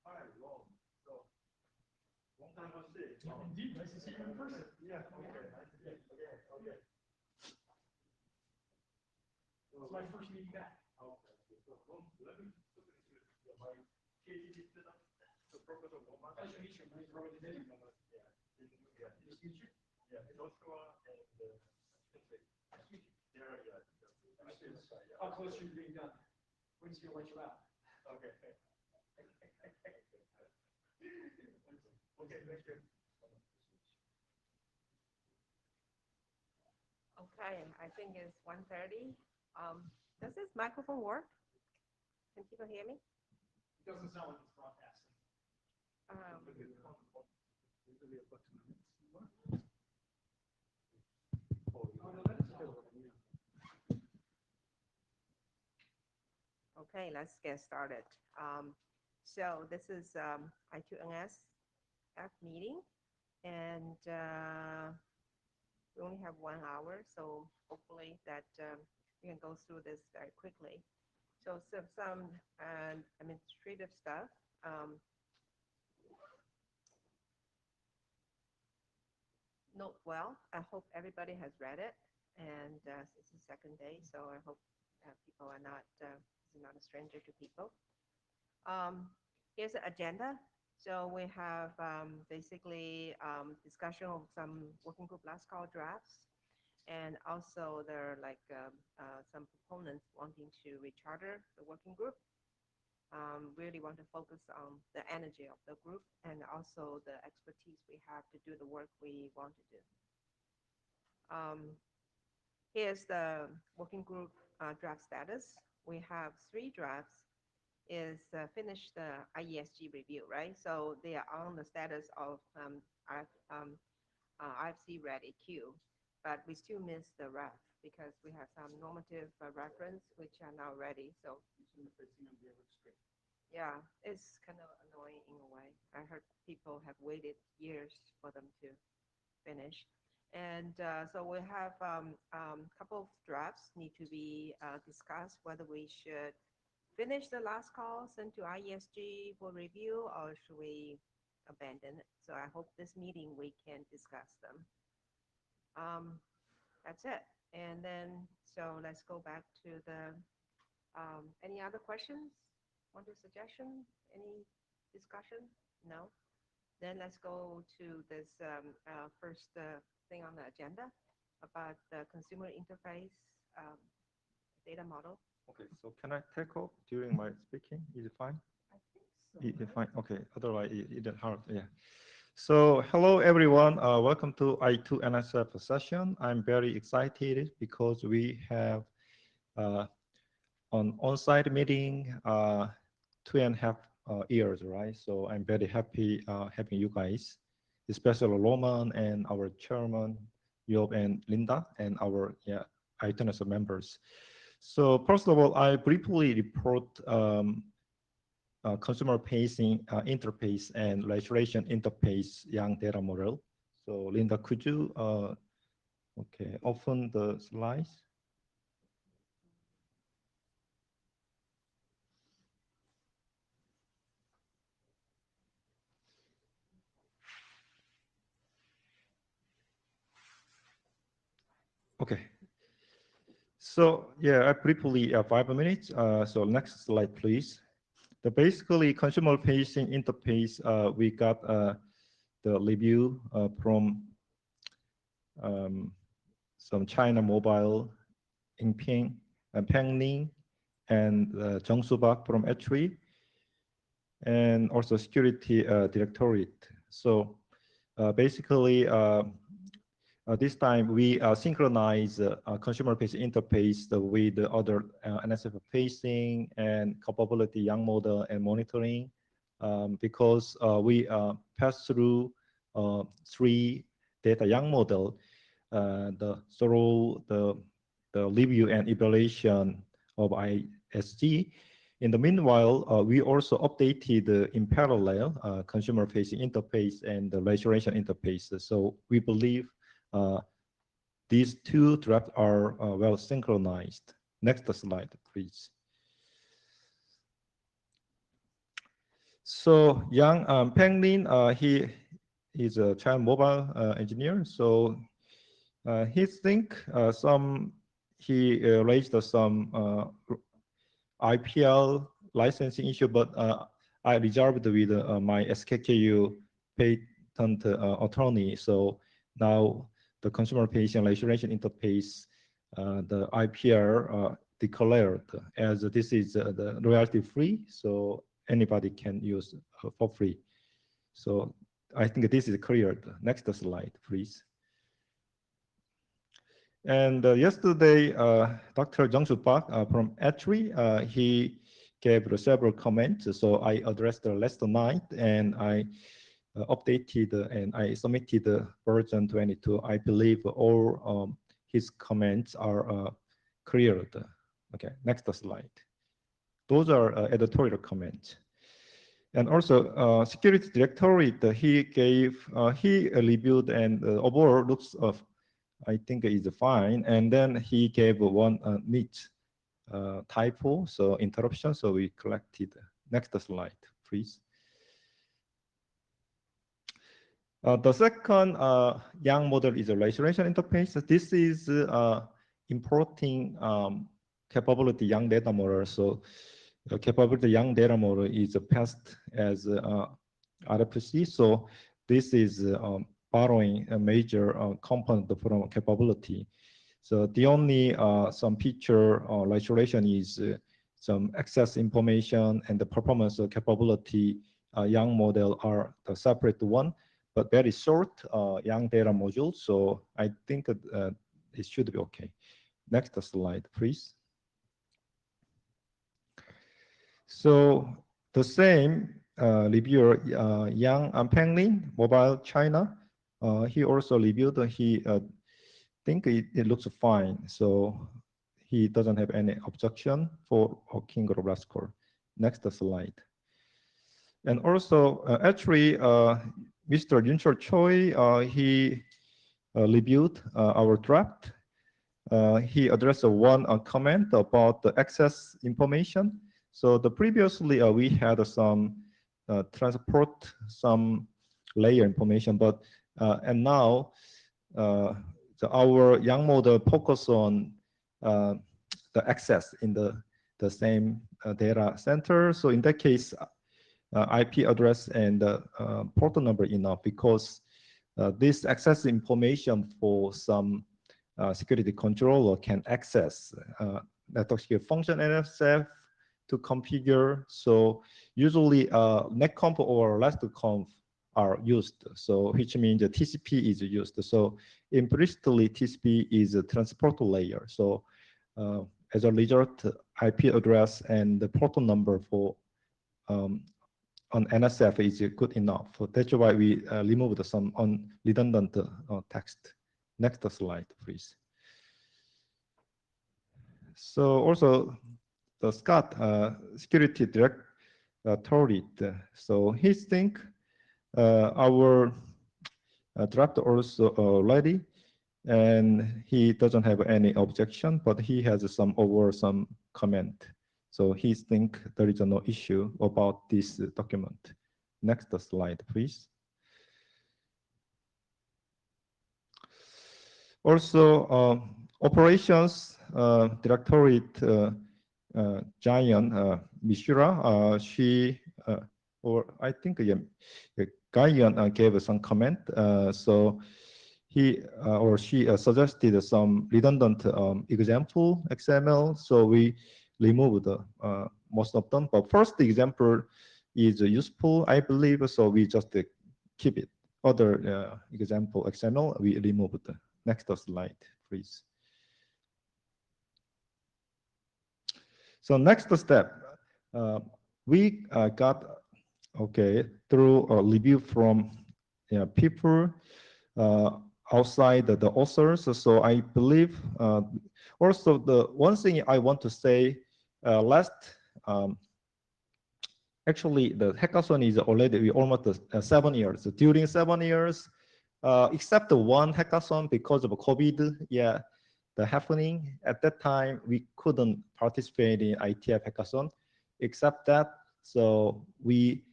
Hi, Ron. So, long time no see. Indeed, nice to see you in person. Yeah, okay, nice to meet you again. Okay. It's my first meeting back. Okay. So, Ron, let me look into my PhD student, the Professor Roman. Pleasure to meet you. My name's Robert David. Yeah, Nice to meet you. yeah, Joshua and yeah, yeah. How close are you to being done? When's he gonna let you out? Okay. Okay, thank you. Okay, I think it's 1:30. Does this microphone work? Can people hear me? It doesn't sound like it's broadcasting. Oh, no, that is Okay, let's get started. So this is I2NSF meeting, and we only have 1 hour, so hopefully that we can go through this very quickly. So some administrative stuff. Note well, I hope everybody has read it, and it's the second day, so I hope people are not, this is not a stranger to people. Here's the agenda. So we have basically discussion of some working group last call drafts, and also there are like some proponents wanting to recharter the working group. Really want to focus on the energy of the group and also the expertise we have to do the work we want to do. Here's the working group draft status. We have 3 drafts. Is finish the IESG review, right? So they are on the status of IFC ready queue, but we still miss the ref because we have some normative reference which are now ready. So yeah, it's kind of annoying in a way. I heard people have waited years for them to finish. And so we have a couple of drafts need to be discussed whether we should finish the last call, send to IESG for review, or should we abandon it? So I hope this meeting we can discuss them. That's it. And then, so let's go back to the, any other questions? Want a suggestion? Any discussion? No? Then let's go to this first thing on the agenda about the consumer interface data model. Okay, so can I take off during my speaking? Is it fine? I think so. Is it fine? Okay, otherwise it's hard, yeah. So hello everyone, welcome to I2NSF session. I'm very excited because we have an on-site meeting 2.5 years, right? So I'm very happy having you guys, especially Roman and our chairman, Job and Linda, and our I2NSF members. So first of all, I briefly report consumer-facing interface and registration interface young data model. So Linda, could you okay, open the slides? Okay. So yeah, I briefly 5 minutes. So next slide, please. The basically consumer-facing interface, we got the review from some China Mobile, Yingping, and Peng Ning, and Zheng Subak from H3, and also Security Directorate. So basically, this time we synchronize consumer-facing interface with the other NSF facing and capability young model and monitoring because we pass through 3 data young model, through the review and evaluation of ISG. In the meanwhile, we also updated in parallel consumer-facing interface and the registration interface. So we believe these 2 drafts are well synchronized. Next slide, please. So Yang Penglin, he is a child mobile engineer. So he think he raised some IPL licensing issue, but I resolved with my SKKU patent attorney. So now the consumer patient registration interface, the IPR declared as this is the royalty free, so anybody can use for free. So I think this is clear. Next slide, please. And yesterday, Dr. Jung-Soo Park from I2NSF, he gave several comments. So I addressed the last night, and I updated and I submitted version 22. I believe all his comments are cleared. Okay, next slide. Those are editorial comments. And also, security directorate, he reviewed and overall looks I think is fine. And then he gave one neat typo, so interruption. So we collected. Next slide, please. The second Yang model is a registration interface. This is importing capability Yang data model. So capability Yang data model is passed as RFC. So this is borrowing a major component from capability. So the only some feature registration is some access information and the performance capability Yang model are the separate one, but very short Yang data module. So I think it should be okay. Next slide, please. So the same reviewer, Yang Penglin, Mobile China, he also reviewed, he think it looks fine. So he doesn't have any objection for King Rascal. Next slide. And also, actually, Mr. Yunchol Choi, he reviewed our draft. He addressed one comment about the access information. So the previously we had some transport some layer information, but and now our Yang model focus on the access in the same data center. So in that case, IP address and port number enough, because this access information for some security controller can access network security function NSF to configure. So usually netconf or lastconf are used. So which means the TCP is used. So implicitly TCP is a transport layer. So as a result, IP address and the port number for on NSF is good enough. So that's why we removed some redundant text. Next slide, please. So also the Scott security directorate. So he think our draft also ready, and he doesn't have any objection, but he has some comment. So he think there is no issue about this document. Next slide, please. Also, operations directorate Giant Mishra, she or I think Guyan gave some comment. So he or she suggested some redundant example XML. So we removed most of them. But first example is useful, I believe. So we just keep it. Other example XML we removed. Next slide, please. So next step, we got through a review from people outside the authors. So I believe also the one thing I want to say, actually the hackathon is already almost 7 years. During 7 years, except one hackathon because of COVID, the happening at that time, we couldn't participate in IETF hackathon, except that. So we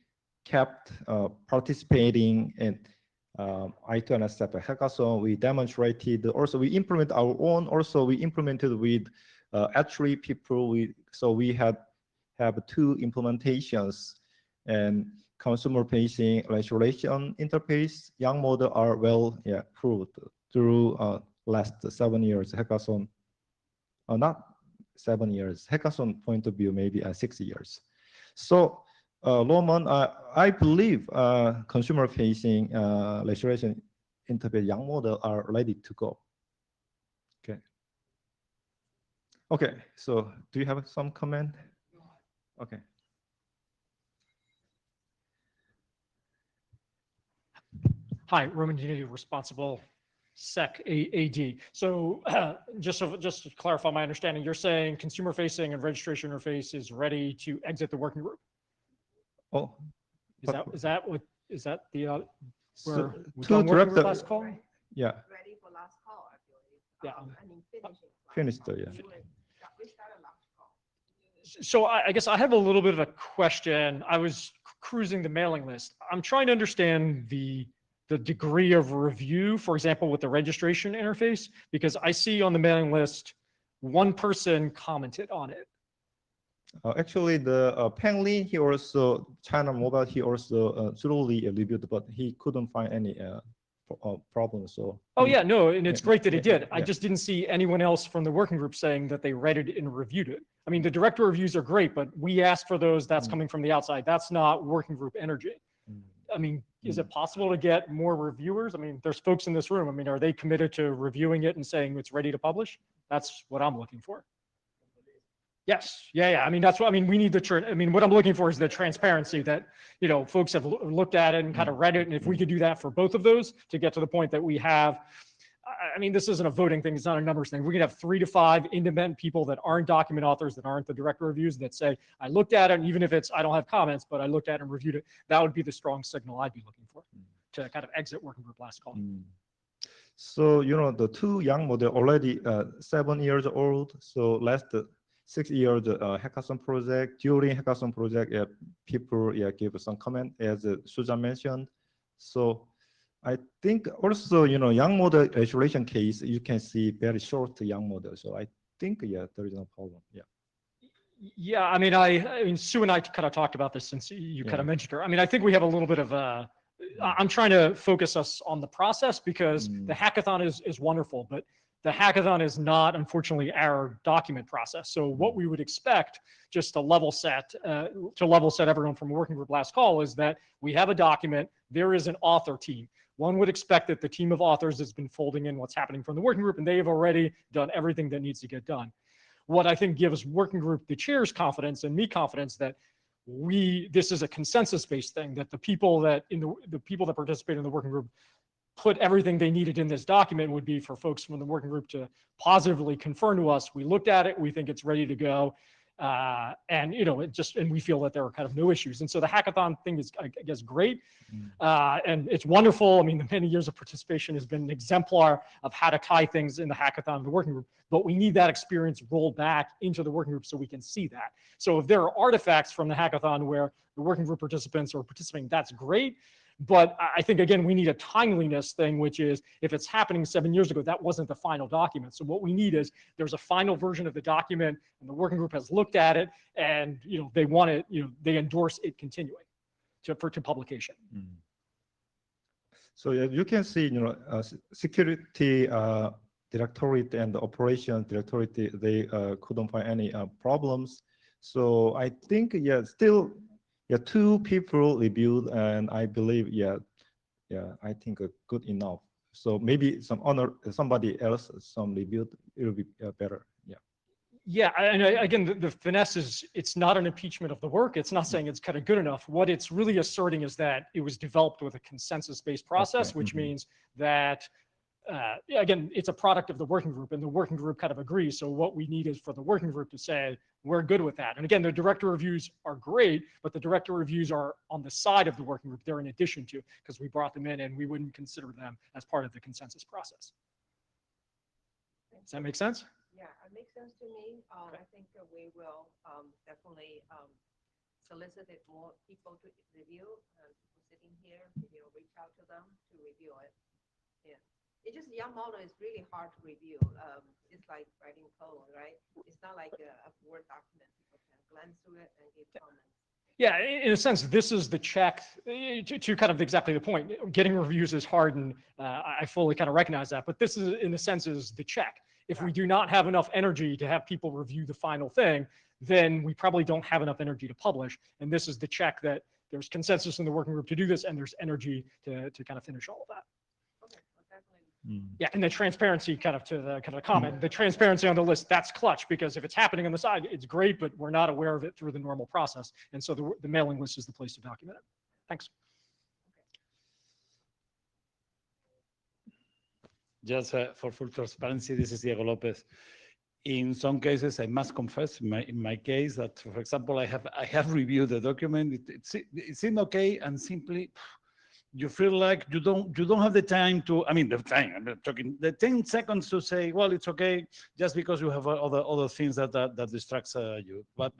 kept participating in I2NSF hackathon. We demonstrated, also we implement our own, also we implemented with actually people. So we have 2 implementations, and consumer facing registration interface, young model are well proved through last 7 years hackathon. Not 7 years, hackathon point of view, maybe 6 years. So Roman, I believe consumer-facing registration interface young model are ready to go. Okay. Okay. So do you have some comment? Okay. Hi, Roman Unity, responsible SEC AD. So just to clarify my understanding, you're saying consumer facing and registration interface is ready to exit the working group. Oh, Is that the so we to done working group direct last call? Yeah, Ready for last call, I believe. Yeah. I mean, finishing. last finished, call. yeah. We started last call. So I guess I have a little bit of a question. I was cruising the mailing list. I'm trying to understand the degree of review, for example, with the registration interface, because I see on the mailing list, 1 person commented on it. Actually, the Peng Li, he also, China Mobile, he also thoroughly reviewed, but he couldn't find any problems. So Oh yeah, no, and it's great that he did. I yeah. just didn't see anyone else from the working group saying that they read it and reviewed it. I mean, the director reviews are great, but we asked for those. That's coming from the outside. That's not working group energy. I mean, is it possible to get more reviewers? I mean, there's folks in this room. I mean, are they committed to reviewing it and saying it's ready to publish? That's what I'm looking for. Yes. Yeah. I mean, that's what, I mean, we need I mean, what I'm looking for is the transparency that, you know, folks have looked at it and kind of read it. And if we could do that for both of those to get to the point that we have, I mean, this isn't a voting thing. It's not a numbers thing. We can have 3 to 5 independent people that aren't document authors, that aren't the director reviews, that say, I looked at it, and even if I don't have comments, but I looked at it and reviewed it, that would be the strong signal I'd be looking for to kind of exit working group last call. So, you know, the 2 young model already 7 years old. So last 6 years hackathon project. During hackathon project, people give some comment, as Susan mentioned. So I think also, you know, young model registration case, you can see very short young model. So I think, there is no problem. Yeah. Yeah, I mean, Sue and I kind of talked about this since you kind of mentioned her. I mean, I think we have a little bit of I'm trying to focus us on the process, because the hackathon is wonderful, but the hackathon is not, unfortunately, our document process. So what we would expect, just to level set everyone from working group last call, is that we have a document, there is an author team. One would expect that the team of authors has been folding in what's happening from the working group, and they've already done everything that needs to get done. What I think gives working group, the chair's confidence, and me confidence that this is a consensus-based thing, that the people that participate in the working group put everything they needed in this document, would be for folks from the working group to positively confirm to us, we looked at it, we think it's ready to go. And, you know, and we feel that there are kind of no issues. And so the hackathon thing is, I guess, great. And it's wonderful. I mean, the many years of participation has been an exemplar of how to tie things in the hackathon of the working group, but we need that experience rolled back into the working group so we can see that. So if there are artifacts from the hackathon where the working group participants are participating, that's great. But I think, again, we need a timeliness thing, which is, if it's happening 7 years ago, that wasn't the final document. So what we need is, there's a final version of the document, and the working group has looked at it, and, you know, they want it, you know, they endorse it continuing to publication. So you can see, you know, security directorate and the operations directorate, they couldn't find any problems. So I think, still, 2 people reviewed, and I believe, I think good enough. So maybe somebody else, some reviewed, it will be better. Yeah, and again, the finesse is, it's not an impeachment of the work. It's not saying it's kind of good enough. What it's really asserting is that it was developed with a consensus-based process, which means that, again, it's a product of the working group, and the working group kind of agrees. So what we need is for the working group to say, we're good with that. And again, the director reviews are great, but the director reviews are on the side of the working group. They're in addition to, because we brought them in, and we wouldn't consider them as part of the consensus process. Does that make sense? Yeah, it makes sense to me. I think that we will definitely solicited more people to review, people sitting here, reach out to them to review it. Yeah. It's just young model is really hard to review. It's like writing code, right? It's not like a Word document. People can glance through it and give comments. Yeah, in a sense, this is the check to kind of exactly the point. Getting reviews is hard, and I fully kind of recognize that. But this is, in a sense, is the check. If we do not have enough energy to have people review the final thing, then we probably don't have enough energy to publish. And this is the check that there's consensus in the working group to do this, and there's energy to kind of finish all of that. Okay, well, definitely. Yeah, and the transparency kind of to the comment, the transparency on the list, that's clutch, because if it's happening on the side, it's great, but we're not aware of it through the normal process. And so the mailing list is the place to document it. Thanks. Just for full transparency, this is Diego Lopez. In some cases, I must confess, in my case, that, for example, I have reviewed the document. It seemed okay, and simply you feel like you don't have the time to. I mean, the time. I'm talking the 10 seconds to say, well, it's okay, just because you have other things that distracts you. But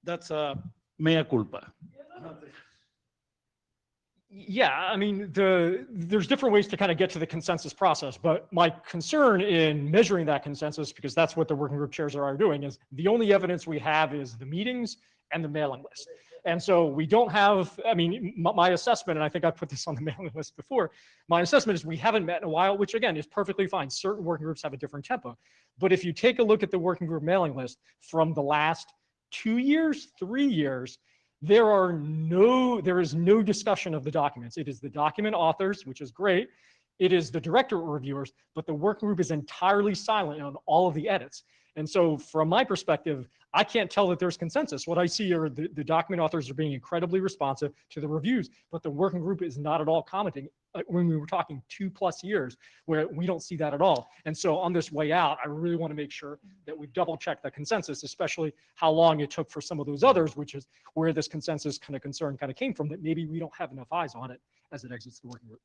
that's mea culpa. Yeah, I mean, there's different ways to kind of get to the consensus process, but my concern in measuring that consensus, because that's what the working group chairs are doing, is the only evidence we have is the meetings and the mailing list. And so we don't have, I mean, my assessment, and I think I put this on the mailing list before, my assessment is we haven't met in a while, which again is perfectly fine. Certain working groups have a different tempo. But if you take a look at the working group mailing list from the last 2 years, 3 years, there is no discussion of the documents. It is the document authors, which is great. It is the directorate reviewers, but the working group is entirely silent on all of the edits. And so from my perspective, I can't tell that there's consensus. What I see are the document authors are being incredibly responsive to the reviews, but the working group is not at all commenting. When we were talking 2+ years, where we don't see that at all. And so on this way out, I really want to make sure that we double check the consensus, especially how long it took for some of those others, which is where this consensus kind of concern kind of came from, that maybe we don't have enough eyes on it as it exits the working group.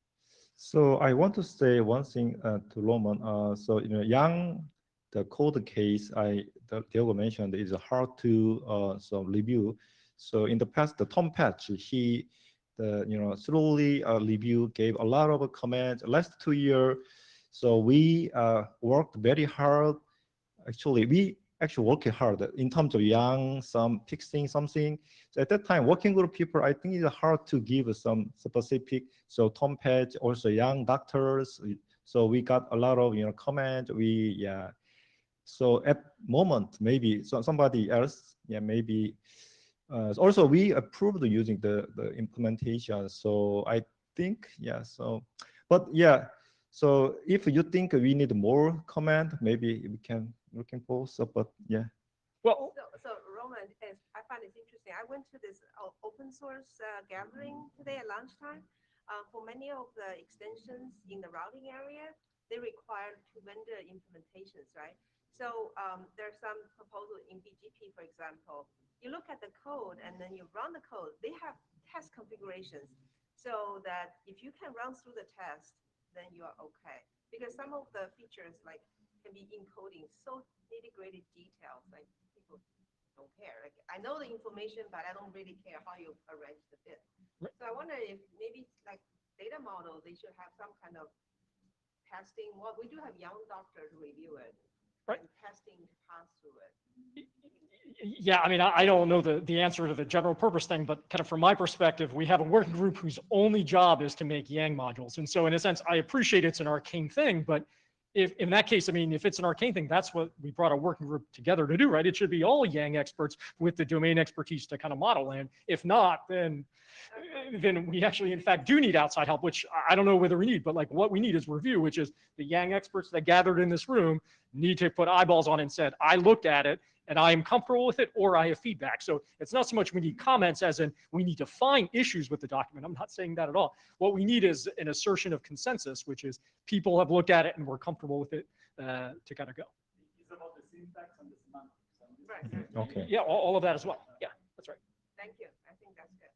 So I want to say one thing to Roman. So the code case Diego mentioned is hard to review. So in the past, the Tom Patch, he slowly review, gave a lot of comments. Last 2 years, so we worked very hard. Actually, we working hard in terms of fixing something. So at that time, working group people, I think it's hard to give some specific. So Tom Patch, also young doctors. So we got a lot of comments. So at moment, maybe somebody else, maybe. Also, we approved using the implementation. So I think, but so if you think we need more comment, maybe we can looking for. So, but Well, So Roman, I find it interesting. I went to this open source gathering today at lunchtime. For many of the extensions in the routing area, they require two-vendor implementations, right? So there's some proposal in BGP, for example. You look at the code and then you run the code. They have test configurations so that if you can run through the test, then you are okay. Because some of the features like can be encoding so nitty-gritty details, like people don't care. Like I know the information, but I don't really care how you arrange the bit. So I wonder if maybe like data model, they should have some kind of testing. Well, we do have young doctors review it, right, and testing to pass through it. Yeah, I mean, I don't know the answer to the general purpose thing, but kind of from my perspective, we have a working group whose only job is to make Yang modules. And so in a sense, I appreciate it's an arcane thing, but if in that case, I mean, if it's an arcane thing, that's what we brought a working group together to do, right? It should be all Yang experts with the domain expertise to kind of model in. If not, then we actually, in fact, do need outside help, which I don't know whether we need, but like what we need is review, which is the Yang experts that gathered in this room need to put eyeballs on it and said, I looked at it and I am comfortable with it, or I have feedback. So it's not so much we need comments as in we need to find issues with the document. I'm not saying that at all. What we need is an assertion of consensus, which is people have looked at it and we're comfortable with it to kind of go. It's about the syntax and the semantics. Right. Okay. Yeah, all of that as well. Yeah, that's right. Thank you. I think that's good.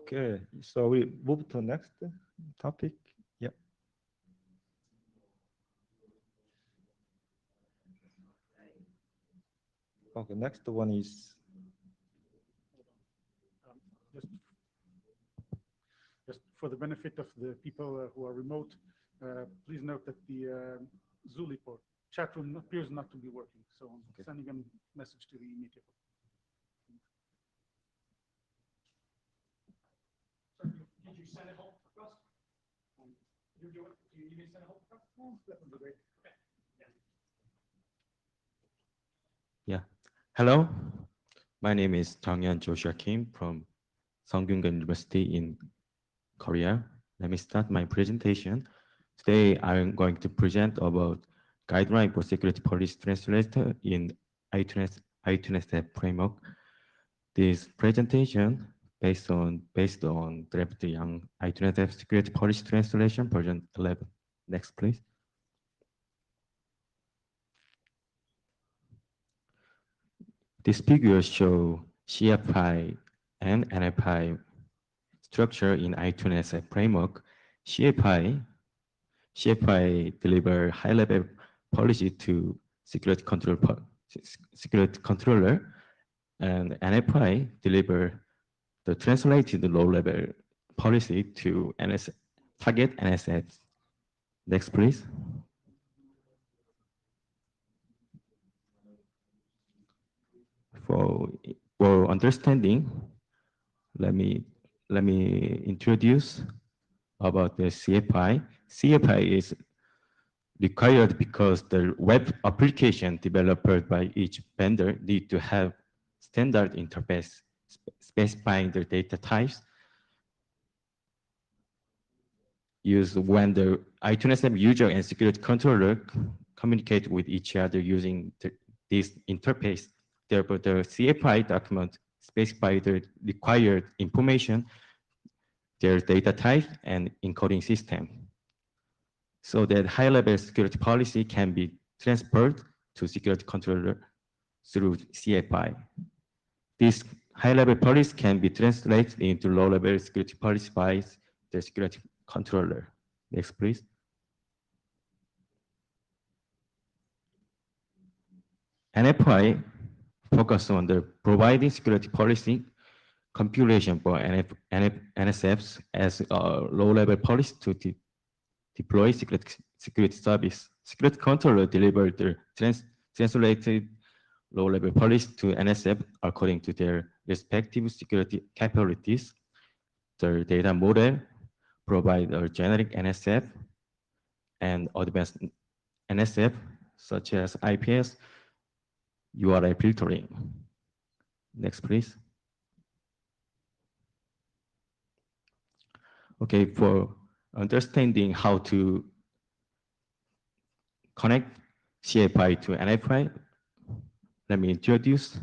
Okay, so we move to next topic. Yeah. Okay, next one is Um, just for the benefit of the people who are remote, please note that the Zulip or chat room appears not to be working. So I'm sending a message to the media. Did you send a help request? You do it. Do you need me to send a help request? Oh, that would be great. Yeah. Hello. My name is Jangyeon Joshua Kim from Sungkyunkwan University in Korea. Let me start my presentation. Today, I'm going to present about guideline for security policy translator in I2NSF framework. This presentation based on draft young I2NSF security policy translation version 11. Next, please. This figure shows CFI and NFI structure in I2NSF framework. CFI deliver high-level policy to security controller, and NFI deliver the translated low-level policy to target NSF. Next, please. For understanding, let me introduce about the CFI. CFI is required because the web application developed by each vendor need to have standard interface specifying the data types used when the I2NSF user and security controller communicate with each other using this interface. Therefore, the CFI document specify the required information, their data type, and encoding system, so that high-level security policy can be transferred to security controller through CFI. This high-level policy can be translated into low-level security policy by the security controller. Next, please. NFI focus on the providing security policy configuration for NSFs as a low-level policy to deploy security service. Security controller deliver the translated low-level policy to NSF according to their respective security capabilities. The data model provide a generic NSF and advanced NSF such as IPS, URI filtering. Next, please. Okay, for understanding how to connect CFI to NFI, let me introduce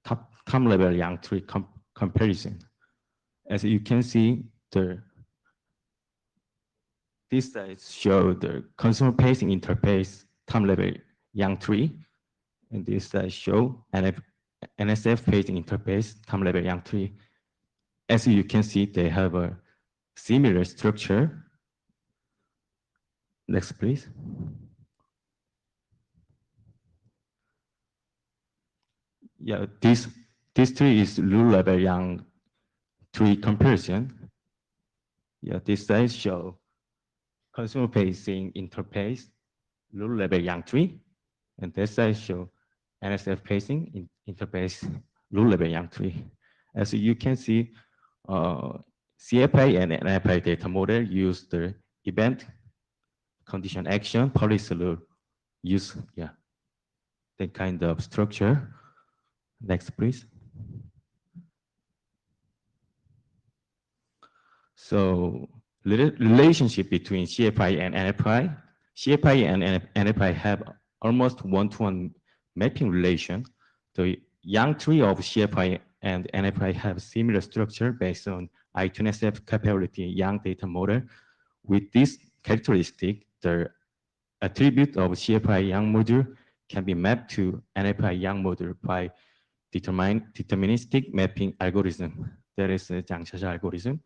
top-level Yang tree comparison. As you can see, this slide shows the consumer-facing interface top-level Yang tree, and this slide shows NSF-facing interface top-level Yang tree. As you can see, they have a similar structure. Next, please. Yeah, this tree is low-level Yang tree comparison. Yeah, this slide shows consumer-facing interface low-level Yang tree, and this slide shows NSF-facing interface low-level Yang tree. As you can see, CFI and NFI data model use the event condition action policy rule use that kind of structure. Next, please. So relationship between CFI and NFI. CFI and NFI have almost one-to-one mapping relation. The Yang tree of CFI and NFI have similar structure based on I2NSF capability Yang data model. With this characteristic, the attribute of CFI Yang module can be mapped to NFI Yang module by deterministic mapping algorithm. That is the Zhang algorithm.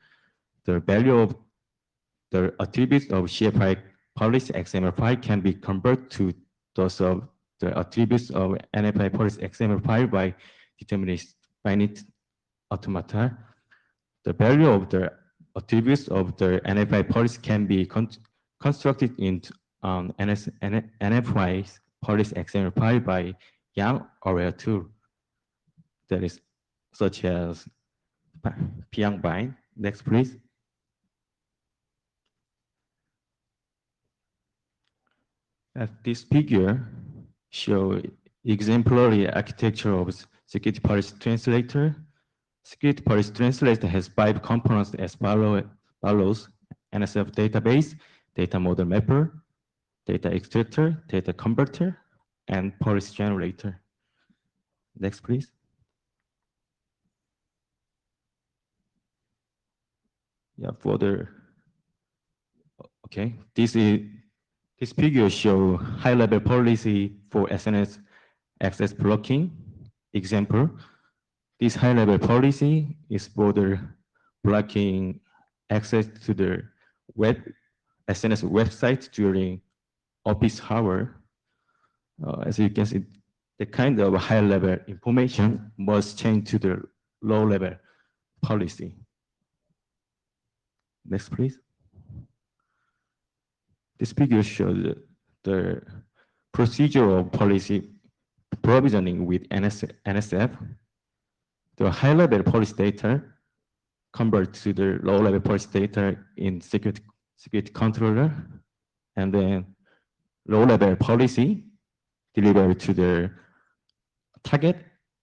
The value of the attributes of CFI policy XML file can be converted to those of the attributes of NFI policy XML file by determining finite automata. The value of the attributes of the NFI policy can be constructed into NFI policy XML file by Yang aware tool that is such as Pyang bind. Next, please. This figure shows exemplary architecture of security policy translator. Security policy translator has 5 components as follows: NSF database, data model mapper, data extractor, data converter, and policy generator. Next, please. Yeah, okay, this figure shows high-level policy for SNS access blocking. Example, this high-level policy is for the blocking access to the SNS website during office hour. As you can see, the kind of high-level information must change to the low-level policy. Next, please. This figure shows the procedural policy provisioning with NSF. The high-level policy data convert to the low-level policy data in security controller, and then low-level policy delivered to the target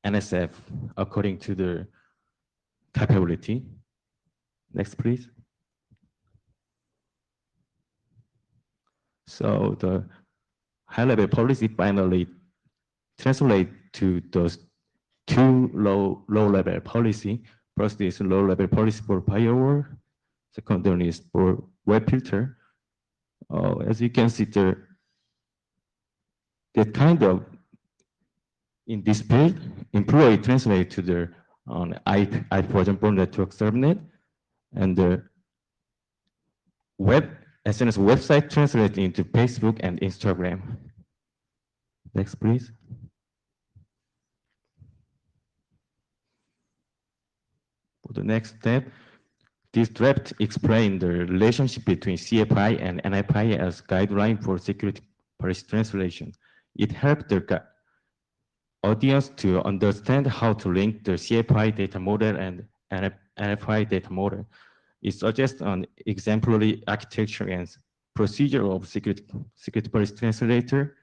NSF according to the capability. Next, please. So the high-level policy finally translate to those 2 low-level policy. First is low-level policy for firewall. Second one is for web filter. As you can see, that kind of in this field, employee translate to the IP, for example, network subnet, and the SNS website translate into Facebook and Instagram. Next, please. For the next step, this draft explains the relationship between CFI and NFI as guideline for security policy translation. It helped the audience to understand how to link the CFI data model and NFI data model. It suggests an exemplary architecture and procedure of security policy translator.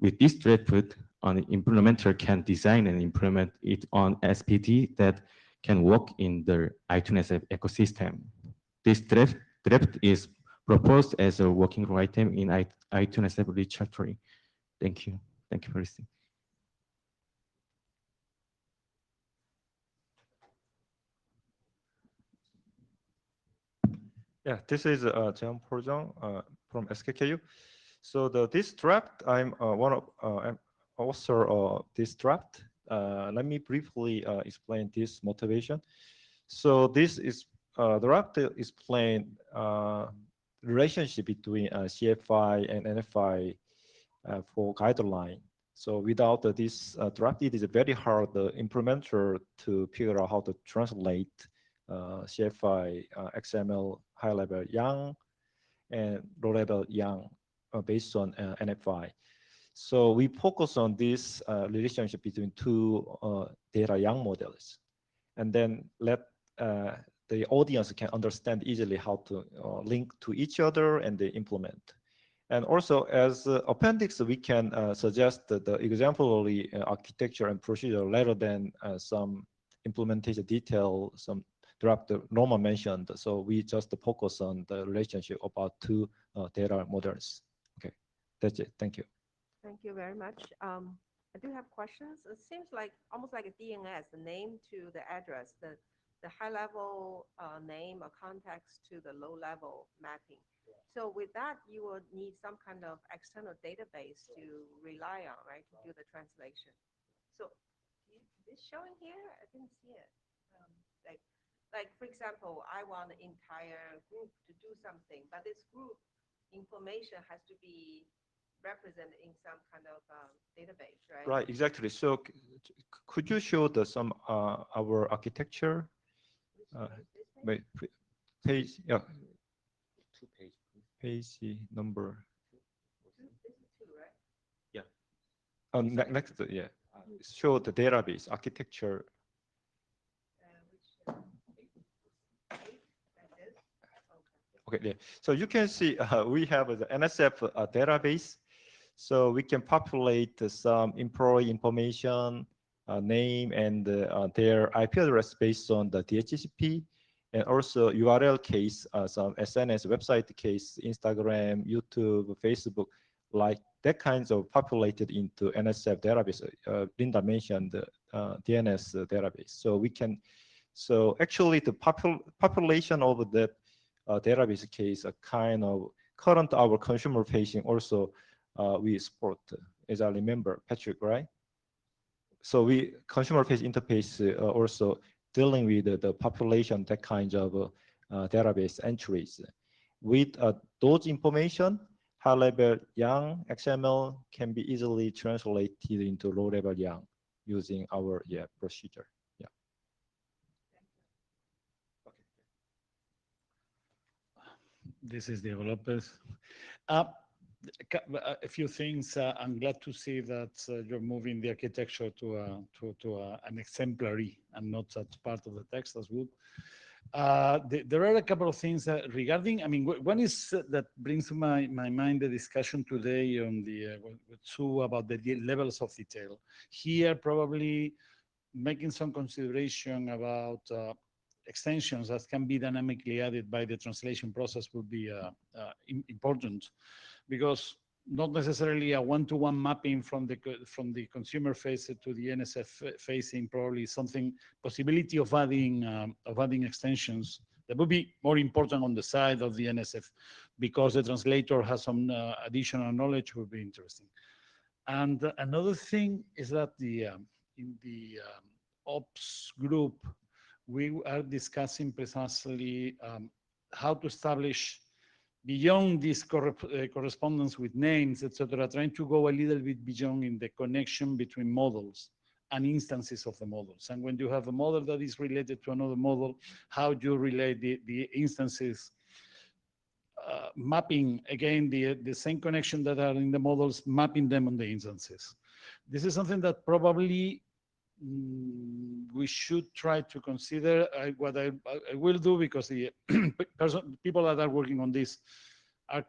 With this draft, an implementer can design and implement it on SPD that can work in the I2NSF ecosystem. This draft is proposed as a working item in I2NSF literature. Thank you. Thank you for listening. Yeah, this is Jeong Porjong from SKKU. So this draft, I'm one of author of this draft. Let me briefly explain this motivation. So this is the draft explain relationship between CFI and NFI for guideline. So without this draft, it is very hard the implementer to figure out how to translate CFI XML high-level YANG and low-level YANG based on NFI. So we focus on this relationship between 2 data YANG models, and then let the audience can understand easily how to link to each other and they implement. And also as appendix, we can suggest the exemplary architecture and procedure rather than some implementation detail, some draft Norma mentioned. So we just focus on the relationship about 2 data models. Okay, that's it. Thank you. Thank you very much. I do have questions. It seems like almost like a DNS, the name to the address, the high level name or context to the low level mapping. So with that, you will need some kind of external database to rely on, right, to do the translation. So is this showing here? I didn't see it. Like for example, I want the entire group to do something, but this group information has to be represented in some kind of database, right? Right, exactly. So could you show some our architecture? Which page? This page? Wait, page, yeah, 2 page. page number. This is 2, right? Next, yeah. Show the database architecture. Which 8, like this? Okay, yeah. So you can see we have the NSF database. So we can populate some employee information, name, and their IP address based on the DHCP, and also URL case, some SNS website case, Instagram, YouTube, Facebook, like that kinds of populated into NSF database. Linda mentioned the DNS database. So we can, so actually the population of that database case are kind of current our consumer facing also we support, as I remember, Patrick, right? So we consumer face interface also dealing with the population, that kind of database entries. With those information, high level YANG XML can be easily translated into low level YANG using our procedure. Yeah. This is Diego Lopez. A few things. I'm glad to see that you're moving the architecture to an exemplary and not such part of the text as good. There are a couple of things regarding, I mean, one is that brings to my mind the discussion today on the with Sue about the levels of detail. Here, probably making some consideration about extensions that can be dynamically added by the translation process would be important, because not necessarily a one-to-one mapping from the consumer face to the NSF facing, probably something possibility of adding extensions that would be more important on the side of the NSF, because the translator has some additional knowledge would be interesting. And another thing is that in the ops group, we are discussing precisely how to establish beyond this correspondence with names, etc., trying to go a little bit beyond in the connection between models and instances of the models. And when you have a model that is related to another model, how do you relate the instances, mapping, again, the same connection that are in the models, mapping them on the instances. This is something that probably we should try to consider. What I will do, because the people that are working on this are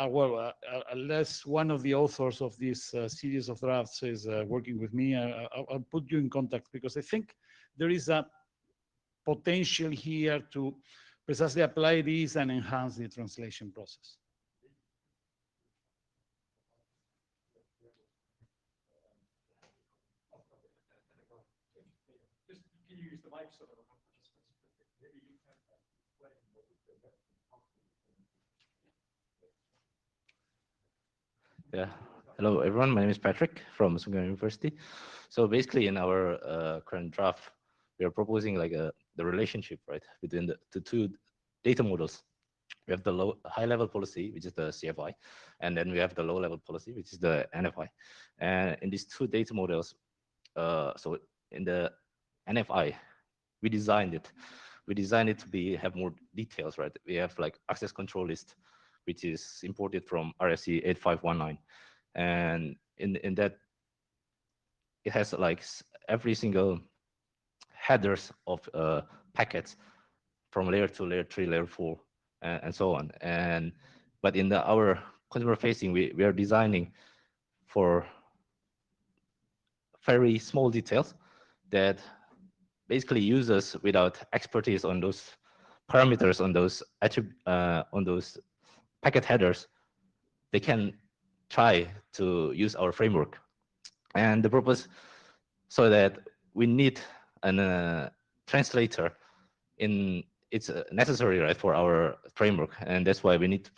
well, unless one of the authors of this series of drafts is working with me, I'll put you in contact, because I think there is a potential here to precisely apply this and enhance the translation process. Can you use the mic so that maybe you can Yeah. Hello, everyone. My name is Patrick from Sungang University. So basically, in our current draft, we are proposing like the relationship, right, between the two data models. We have the high-level policy, which is the CFI, and then we have the low-level policy, which is the NFI. And in these two data models, so in the NFI, we designed it to have more details, right? We have like access control list, which is imported from RFC 8519. And in that, it has like every single headers of packets from layer 2, layer 3, layer 4, and so on. But in our consumer facing, we are designing for very small details that basically users without expertise on those parameters, on those packet headers, they can try to use our framework. And the purpose, so that we need a translator it's necessary, right, for our framework. And that's why we need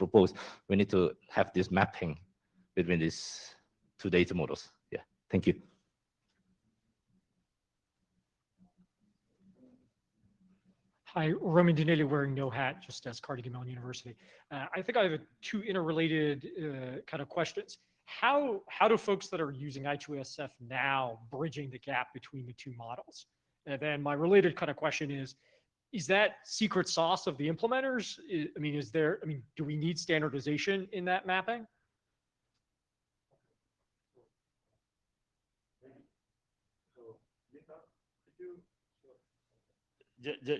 to have this mapping between these two data models. Yeah, thank you. Hi, Roman Danelli, wearing no hat, just as Carnegie Mellon University. I think I have two interrelated kind of questions. how do folks that are using I2NSF now bridging the gap between the two models? And then my related kind of question is that secret sauce of the implementers? I mean, do we need standardization in that mapping?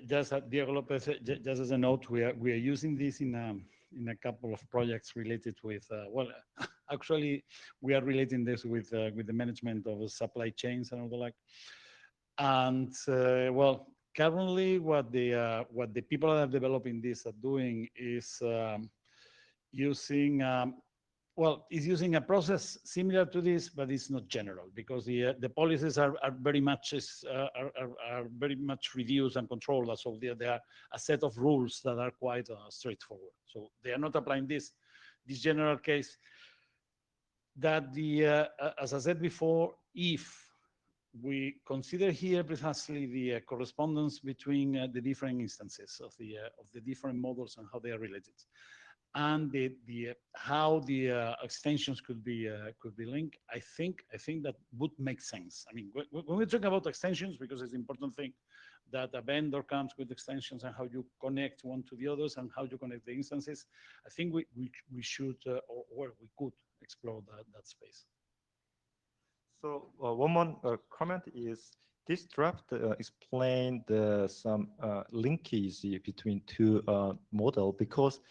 Just Diego Lopez, just as a note, we are using this in a couple of projects related with actually we are relating this with the management of supply chains and all the like. And currently what the people that are developing this are doing is using is using a process similar to this, but it's not general because the policies are very much very much reduced and controlled. So they are a set of rules that are quite straightforward. So they are not applying this general case. That as I said before, if we consider here precisely the correspondence between the different instances of the different models and how they are related, and how the extensions could be linked. I think that would make sense. I mean, when we talk about extensions, because it's an important thing that a vendor comes with extensions and how you connect one to the others and how you connect the instances. I think we should or we could explore that space. So one more comment is this draft explained some linkage between two models because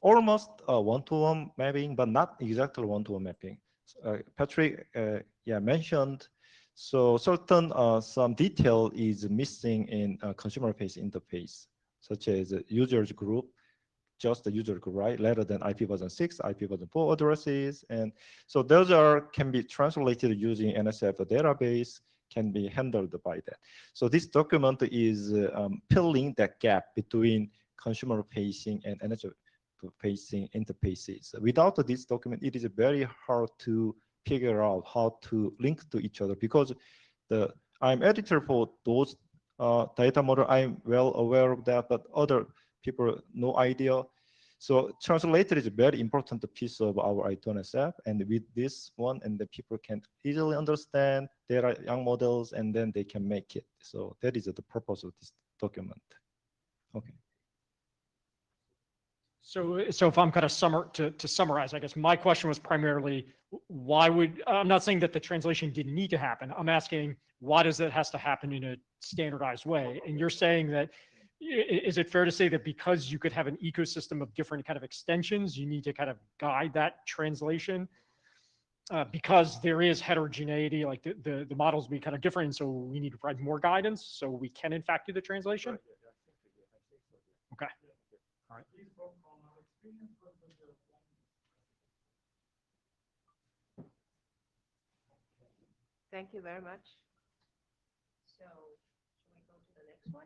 almost one-to-one mapping, but not exactly one-to-one mapping. Patrick, mentioned. So certain some detail is missing in consumer-facing interface, such as users group, just the user group, right? Rather than IP version 6, IP version 4 addresses, and so those can be translated using NSF database, can be handled by that. So this document is filling that gap between consumer-facing and NSF-facing interfaces. Without this document, it is very hard to figure out how to link to each other because I'm editor for those data model. I'm well aware of that, but other people no idea. So translator is a very important piece of our I2NSF, and with this one, and the people can easily understand there are young models, and then they can make it. So that is the purpose of this document. Okay. So if I'm kind of to summarize, I guess my question was primarily, I'm not saying that the translation didn't need to happen. I'm asking, why does it has to happen in a standardized way? And you're saying that, is it fair to say that because you could have an ecosystem of different kind of extensions, you need to kind of guide that translation? Because there is heterogeneity, like the models be kind of different, so we need to provide more guidance so we can in fact do the translation? Okay. All right. Thank you very much. So, should we go to the next one?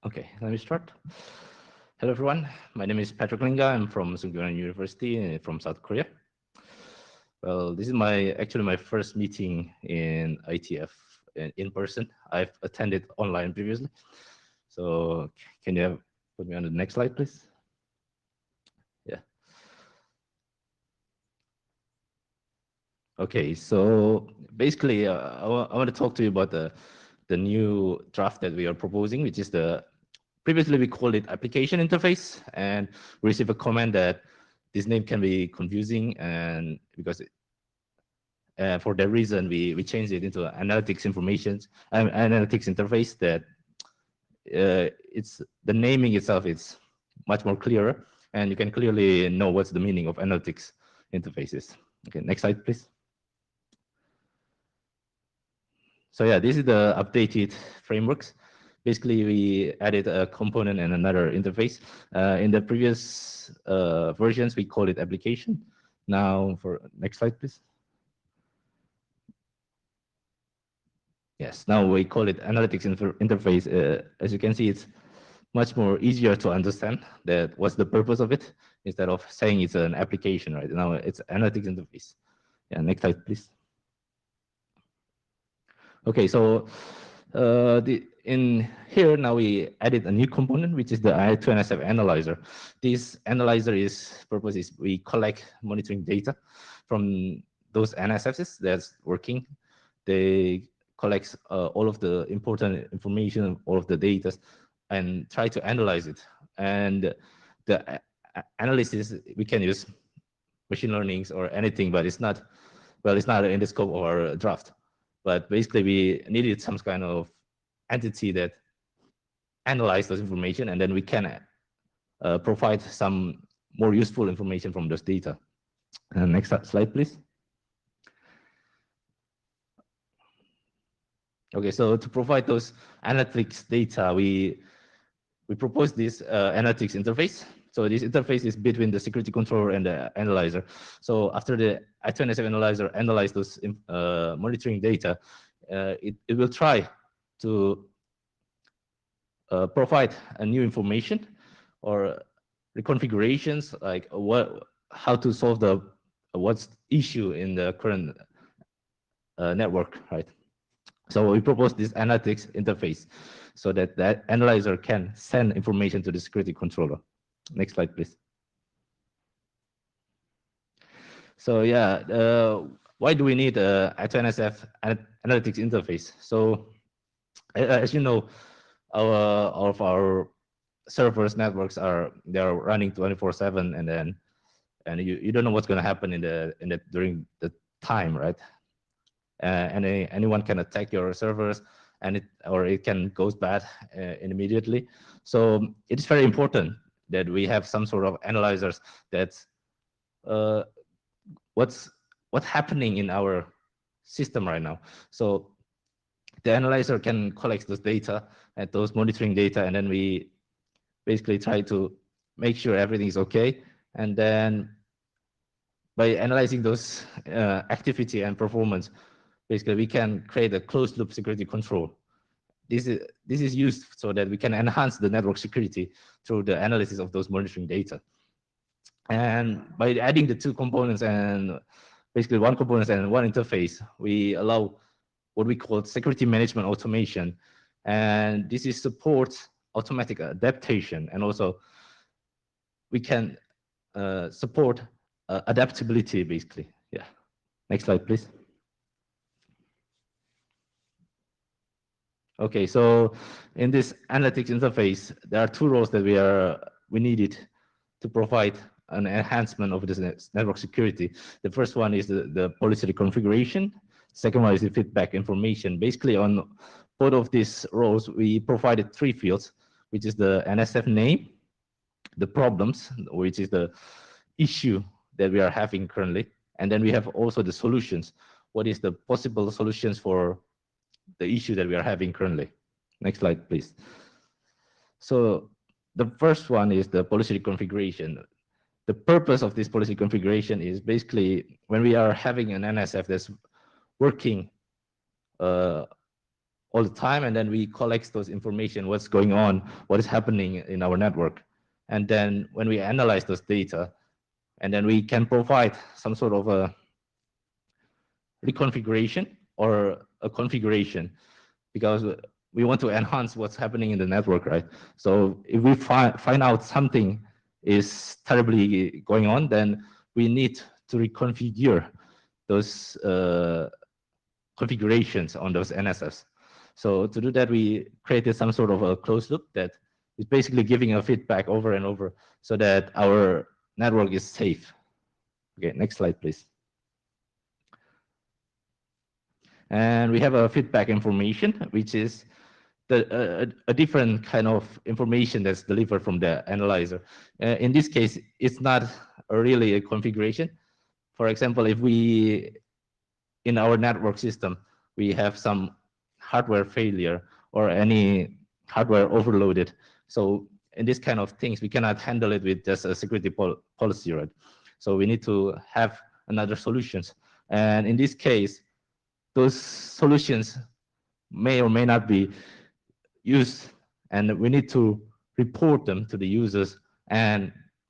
Okay, let me start. Hello, everyone. My name is Patrick Linga. I'm from Sungkyunan University from South Korea. Well, this is actually my first meeting in IETF in person. I've attended online previously. So can you put me on the next slide, please? Yeah. Okay, so basically, I want to talk to you about the new draft that we are proposing, which is previously we called it application interface, and we received a comment that this name can be confusing, and because for that reason, we changed it into analytics analytics interface. That the naming itself is much more clearer, and you can clearly know what's the meaning of analytics interfaces. Okay, next slide, please. So yeah, this is the updated frameworks. Basically, we added a component and another interface. In the previous versions, we called it application. Now, for next slide, please. Yes, now we call it analytics interface. As you can see, it's much more easier to understand that what's the purpose of it instead of saying it's an application, right? Now it's analytics interface. Yeah, next slide, please. Okay, so in here now we added a new component, which is the I2NSF analyzer. This analyzer purpose is we collect monitoring data from those NSFs that's working. They collect all of the important information, all of the data, and try to analyze it. And the analysis, we can use machine learnings or anything, but it's not, well, it's not in the scope of our draft. But basically, we needed some kind of entity that analyze those information, and then we can provide some more useful information from those data. Next slide, please. Okay, so to provide those analytics data, we propose this analytics interface. So this interface is between the security controller and the analyzer. So after the I2NSF analyzer analyze those monitoring data, it will try to provide a new information or reconfigurations, like how to solve what's issue in the current network, right? So we propose this analytics interface so that that analyzer can send information to the security controller. Next slide, please. So yeah, why do we need a I2NSF analytics interface? So as you know, all of our servers networks are running 24/7, and you don't know what's going to happen during the time, right? Anyone can attack your servers, and it can go bad immediately. So it's very important that we have some sort of analyzers that's what's happening in our system right now. So the analyzer can collect those data and those monitoring data, and then we basically try to make sure everything is okay. And then by analyzing those activity and performance, basically we can create a closed loop security control. This is used so that we can enhance the network security through the analysis of those monitoring data. And by adding the two components and basically one component and one interface, we allow what we call security management automation. And this is supports automatic adaptation, and also we can support adaptability, basically. Yeah. Next slide, please. Okay, so in this analytics interface, there are two roles that we needed to provide an enhancement of this network security. The first one is the policy configuration. Second one is the feedback information. Basically, on both of these roles, we provided three fields, which is the NSF name, the problems, which is the issue that we are having currently, and then we have also the solutions. What is the possible solutions for the issue that we are having currently? Next slide, please. So the first one is the policy configuration. The purpose of this policy configuration is basically when we are having an NSF that's working all the time, and then we collect those information, what's going on, what is happening in our network. And then when we analyze those data, and then we can provide some sort of a reconfiguration or a configuration, because we want to enhance what's happening in the network, right? So if we find out something is terribly going on, then we need to reconfigure those configurations on those NSFs. So to do that, we created some sort of a closed loop that is basically giving a feedback over and over so that our network is safe. Okay, next slide, please. And we have a feedback information, which is a different kind of information that's delivered from the analyzer. In this case, it's not really a configuration. For example, if in our network system, we have some hardware failure or any hardware overloaded. So in this kind of things, we cannot handle it with just a security policy, right? So we need to have another solutions. And in this case, those solutions may or may not be used, and we need to report them to the users,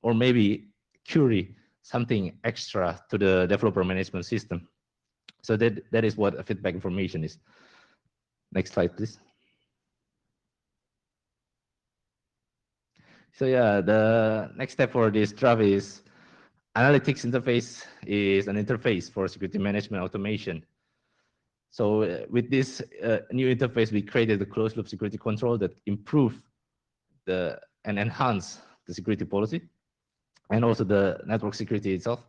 or maybe query something extra to the developer management system. So that is what a feedback information is. Next slide, please. So yeah, the next step for this draft is analytics interface is an interface for security management automation. So with this new interface, we created a closed loop security control that improve and enhance the security policy and also the network security itself.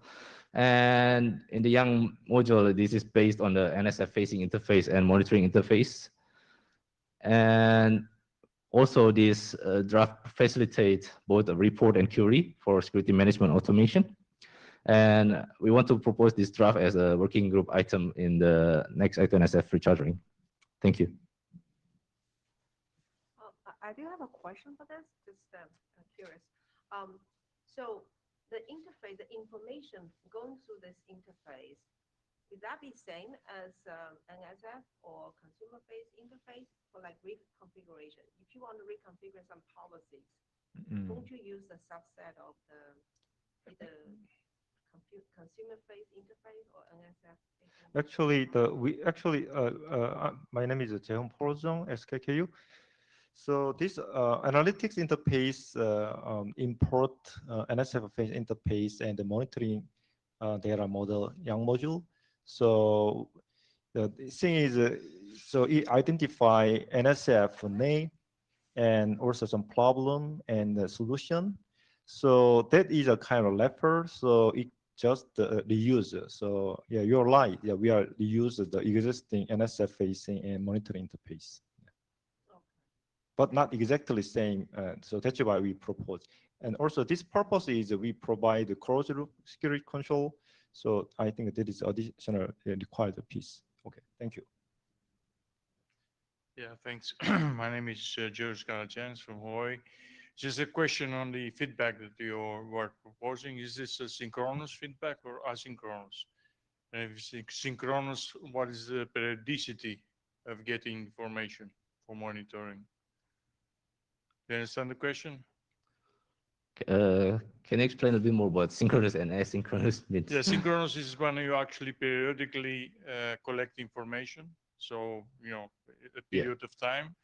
And in the young module, this is based on the NSF facing interface and monitoring interface. And also this draft facilitates both a report and query for security management automation. And we want to propose this draft as a working group item in the next I2NSF rechartering. Thank you. I do have a question for this, just curious. So the interface, the information going through this interface, would that be same as NSF or consumer-based interface for like reconfiguration? If you want to reconfigure some policies, don't you use the subset of the consumer-based interface or NSF? Actually, my name is Jaehoon Porojong, SKKU. So this analytics interface import NSF face interface and the monitoring data model young module. So the thing is, so it identify NSF name and also some problem and the solution. So that is a kind of wrapper. So it just reuse. So yeah, you're right. Yeah, we are reuse the existing NSF facing and monitoring interface, but not exactly same. So that's why we propose. And also this purpose is we provide the closed loop security control. So I think that is additional required piece. Okay, thank you. Yeah, thanks. My name is George Galajans from Hawaii. Just a question on the feedback that you were proposing. Is this a synchronous feedback or asynchronous? And if it's synchronous, what is the periodicity of getting information for monitoring? Do you understand the question? Can you explain a bit more what synchronous and asynchronous means? Yeah, synchronous is when you actually periodically collect information. So, you know, a period of time.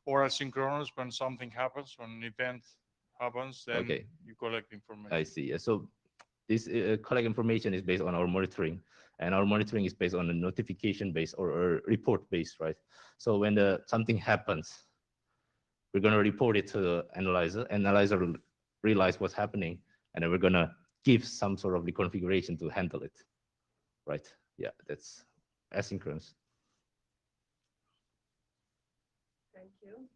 Or asynchronous, when something happens, when an event happens, then you collect information. I see. So this collect information is based on our monitoring, and our monitoring is based on a notification based or report based, right? So when something happens, we're going to report it to the analyzer. Analyzer will realize what's happening, and then we're going to give some sort of reconfiguration to handle it, right? Yeah, that's asynchronous. Thank you.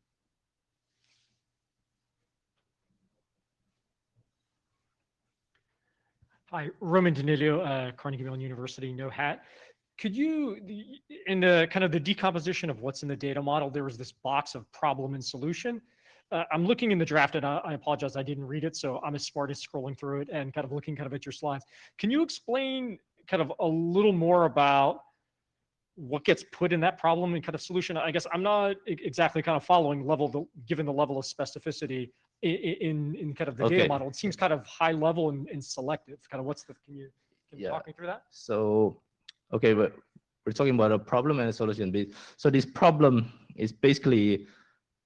Hi, Roman Danilio, Carnegie Mellon University, no hat. Could you, in the kind of the decomposition of what's in the data model, there was this box of problem and solution. I'm looking in the draft, and I apologize, I didn't read it, so I'm as smart as scrolling through it and kind of looking kind of at your slides. Can you explain kind of a little more about what gets put in that problem and kind of solution? I guess I'm not exactly kind of following given the level of specificity in kind of the data model. It seems kind of high level and selective. Kind of can you talk me through that? So, okay, but we're talking about a problem and a solution. So this problem is basically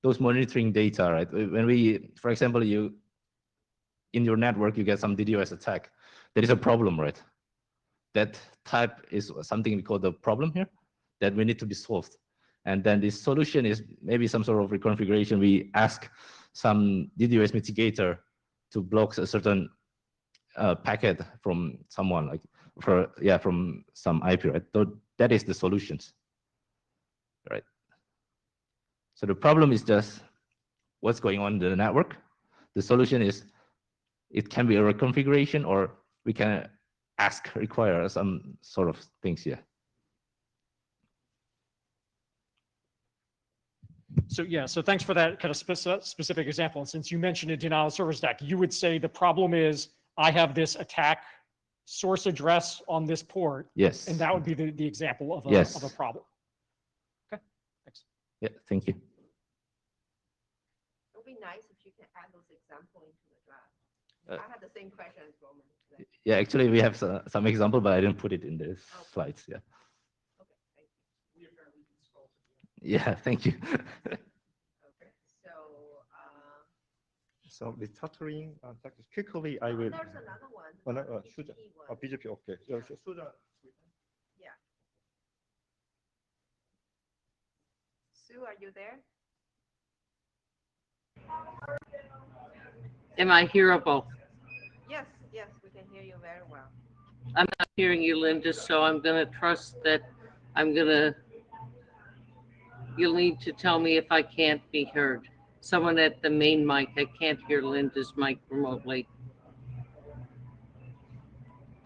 those monitoring data, right? When for example, in your network, you get some DDoS attack. There is a problem, right? That type is something we call the problem here that we need to be solved. And then the solution is maybe some sort of reconfiguration. We ask some DDoS mitigator to block a certain packet from someone, like from some IP, right? So that is the solutions, right? So the problem is just what's going on in the network. The solution is it can be a reconfiguration, or we can require some sort of things here. So yeah, so thanks for that kind of specific example. And since you mentioned a denial of service attack, you would say the problem is I have this attack source address on this port. Yes. And that would be the example of a problem. Okay, thanks. Yeah, thank you. It would be nice if you can add those examples into the draft. I had the same question as Roman. Yeah, actually we have some example, but I didn't put it in the slides. Yeah. Yeah, thank you. Okay, so, So the tutoring, quickly, I will. there's another one. Suja. BGP one. BGP, okay. Suja. Yeah. Sue, are you there? Am I hearable? Yes, yes, we can hear you very well. I'm not hearing you, Linda, so I'm gonna trust that you'll need to tell me if I can't be heard. Someone at the main mic, I can't hear Linda's mic remotely.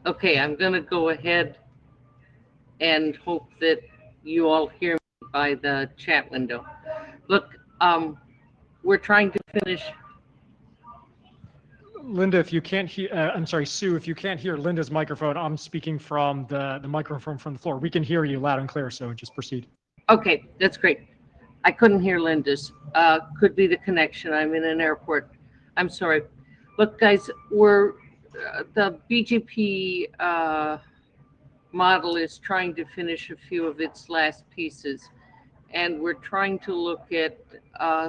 Okay, I'm gonna go ahead and hope that you all hear me by the chat window. Look, we're trying to finish. Linda, if you can't hear, I'm sorry, Sue, if you can't hear Linda's microphone, I'm speaking from the microphone from the floor. We can hear you loud and clear, so just proceed. Okay, that's great. I couldn't hear Linda's. Could be the connection. I'm in an airport. I'm sorry. Look, guys, the BGP model is trying to finish a few of its last pieces. And we're trying to look at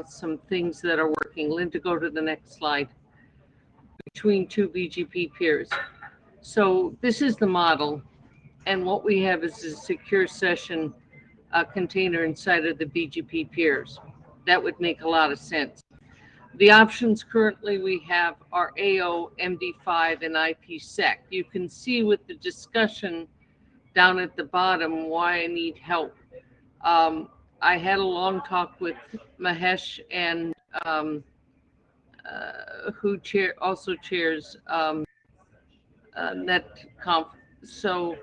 some things that are working. Linda, go to the next slide. Between two BGP peers. So this is the model. And what we have is a secure session container inside of the BGP peers. That would make a lot of sense. The options currently we have are AO, MD5, and IPsec. You can see with the discussion down at the bottom why I need help. I had a long talk with Mahesh and who also chairs NetConf. So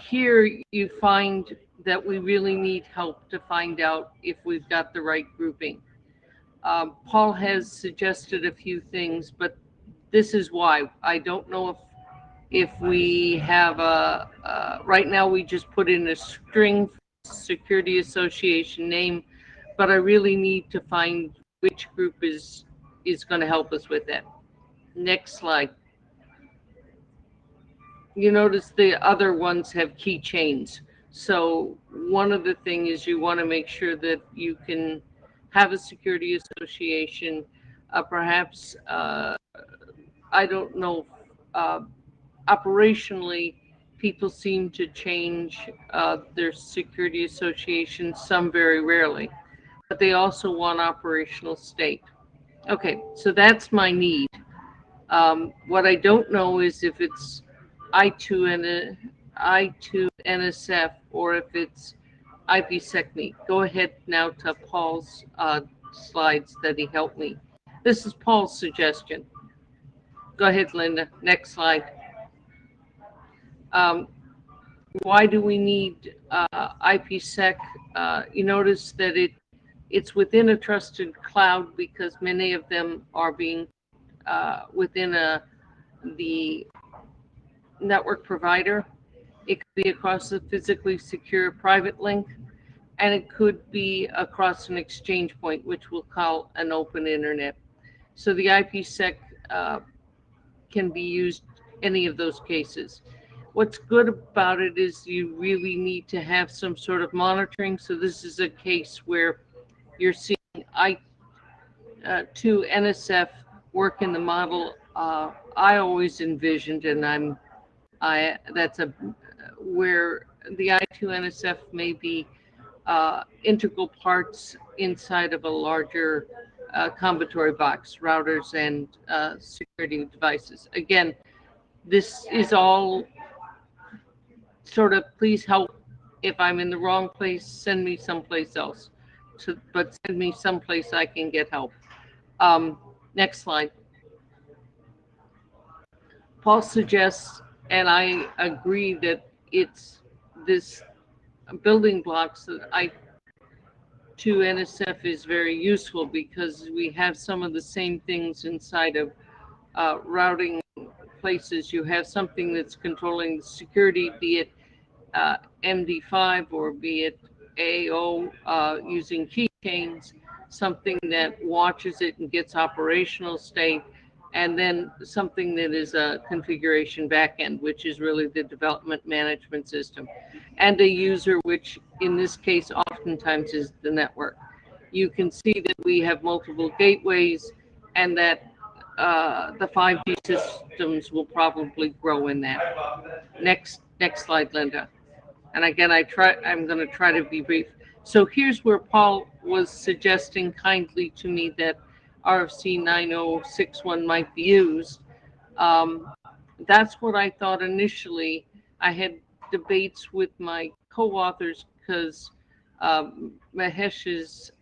here you find that we really need help to find out if we've got the right grouping. Paul has suggested a few things, but this is why. I don't know if we have right now we just put in a string security association name, but I really need to find which group is going to help us with that. Next slide. You notice the other ones have keychains. So one of the things is you want to make sure that you can have a security association, perhaps, I don't know, operationally, people seem to change their security association, some very rarely, but they also want operational state. Okay, so that's my need. What I don't know is if it's I2NSF or if it's IPsec. Go ahead now to Paul's slides that he helped me. This is Paul's suggestion. Go ahead, Linda. Next slide. Why do we need IPsec? You notice that it's within a trusted cloud because many of them are being within the network provider. It could be across a physically secure private link, and it could be across an exchange point, which we'll call an open internet. So the IPsec can be used any of those cases. What's good about it is you really need to have some sort of monitoring. So this is a case where you're seeing I2NSF work in the model I always envisioned, and that's where the I2NSF may be integral parts inside of a larger combinatory box, routers and security devices. Again, this is all sort of, please help. If I'm in the wrong place, send me someplace else. But send me someplace I can get help. Next slide. Paul suggests, and I agree, that it's this building blocks that I2NSF is very useful because we have some of the same things inside of routing places. You have something that's controlling the security, be it MD5 or be it AO using keychains, something that watches it and gets operational state, and then something that is a configuration backend, which is really the development management system, and a user, which in this case oftentimes is the network. You can see that we have multiple gateways, and that the 5G systems will probably grow in that. Next slide, Linda. And again, I'm going to try to be brief. So here's where Paul was suggesting kindly to me that RFC 9061 might be used. That's what I thought initially. I had debates with my co-authors because Mahesh's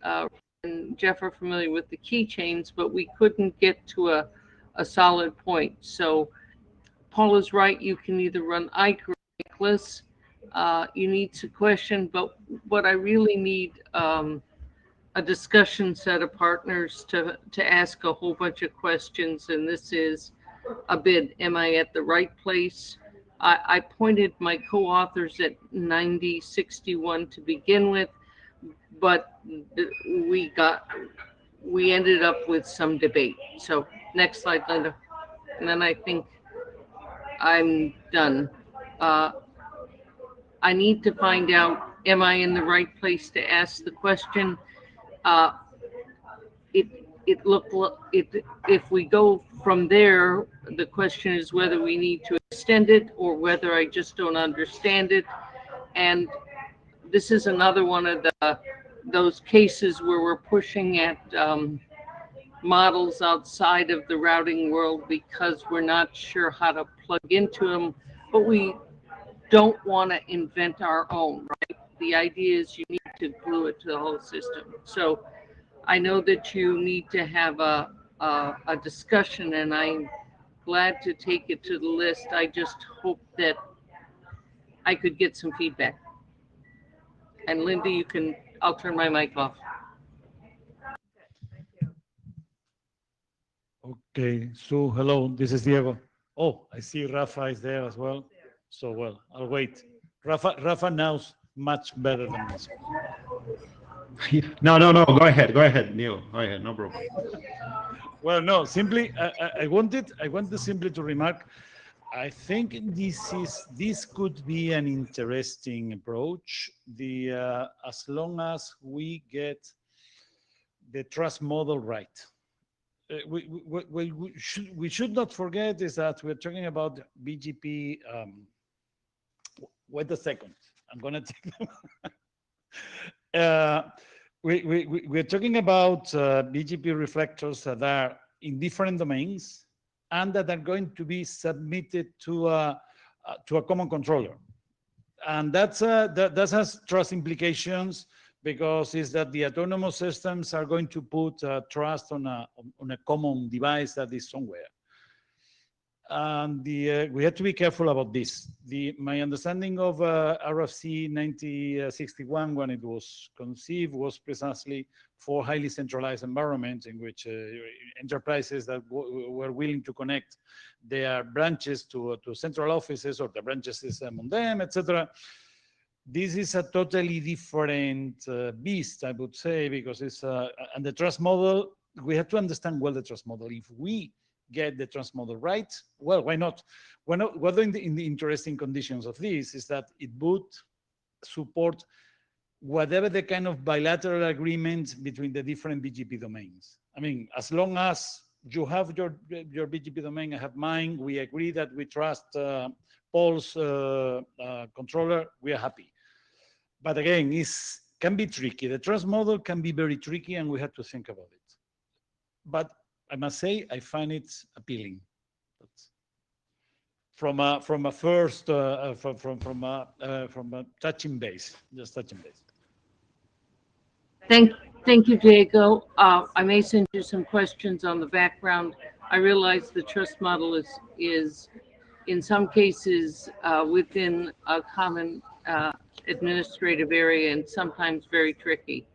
and Jeff are familiar with the keychains, but we couldn't get to a solid point. So Paul is right. You can either run IKE or IKELess. You need to question, but what I really need a discussion set of partners to ask a whole bunch of questions, and this is a bid. Am I at the right place? I pointed my co-authors at 9061 to begin with, but we ended up with some debate. So next slide, Linda. And then I think I'm done. I need to find out, am I in the right place to ask the question? If we go from there, the question is whether we need to extend it or whether I just don't understand it. And this is another one of those cases where we're pushing at models outside of the routing world because we're not sure how to plug into them, but we don't want to invent our own, right? The idea is you need to glue it to the whole system. So I know that you need to have a discussion, and I'm glad to take it to the list. I just hope that I could get some feedback. And Linda, I'll turn my mic off. Thank you. Okay, so hello, this is Diego. Oh, I see Rafa is there as well. So well, I'll wait. Rafa knows much better than me. No. Go ahead, Neil. Go ahead. No problem. Well, no. Simply, I wanted simply to remark. I think this could be an interesting approach. As long as we get the trust model right. We should not forget is that we're talking about BGP. Wait a second. I'm gonna take them. We're talking about BGP reflectors that are in different domains and that are going to be submitted to a common controller, and that has trust implications because is that the autonomous systems are going to put trust on a common device that is somewhere. And we have to be careful about this. My understanding of RFC 9061 when it was conceived was precisely for highly centralized environments in which enterprises that were willing to connect their branches to central offices or the branches system on them, etc. This is a totally different beast, I would say, because it's and the trust model. We have to understand well the trust model. If we get the trust model right, well, why not? One of the interesting conditions of this is that it would support whatever the kind of bilateral agreements between the different BGP domains. I mean, as long as you have your BGP domain, I have mine, we agree that we trust Paul's controller, we are happy. But again, it can be tricky. The trust model can be very tricky, and we have to think about it. But I must say, I find it appealing. From a touching base, just touching base. Thank you, Diego. I may send you some questions on the background. I realize the trust model is in some cases within a common administrative area and sometimes very tricky.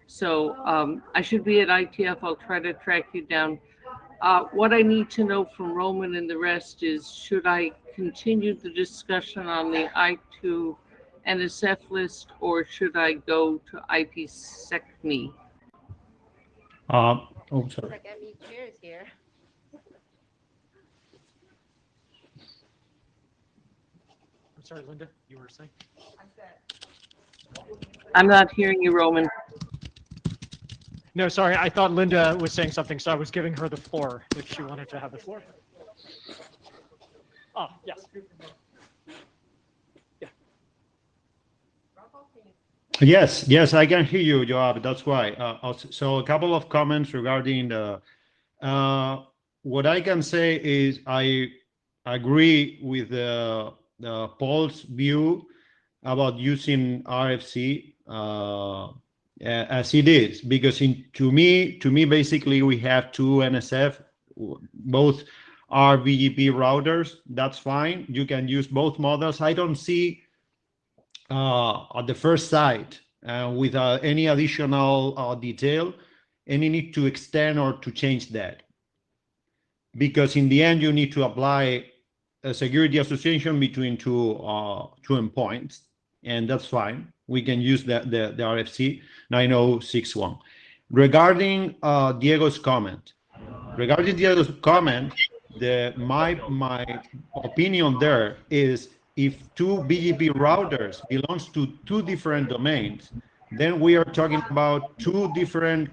So I should be at IETF. I'll try to track you down. What I need to know from Roman and the rest is, should I continue the discussion on the I2NSF list, or should I go to IPsec.me? Oh, sorry. Like ME chairs here. I'm sorry, Linda, you were saying? I said, I'm not hearing you, Roman. No, sorry, I thought Linda was saying something, so I was giving her the floor if she wanted to have the floor. Oh, yes. Rocco, can you Yes, yes, I can hear you, Joab. That's why. So a couple of comments regarding the. What I can say is I agree with Paul's view about using RFC as it is, because to me, basically we have two NSF, both are BGP routers. That's fine. You can use both models. I don't see at the first sight with any additional detail any need to extend or to change that, because in the end you need to apply a security association between two endpoints, and that's fine. We can use the RFC 9061. Regarding Diego's comment, my opinion there is, if two BGP routers belongs to two different domains, then we are talking about two different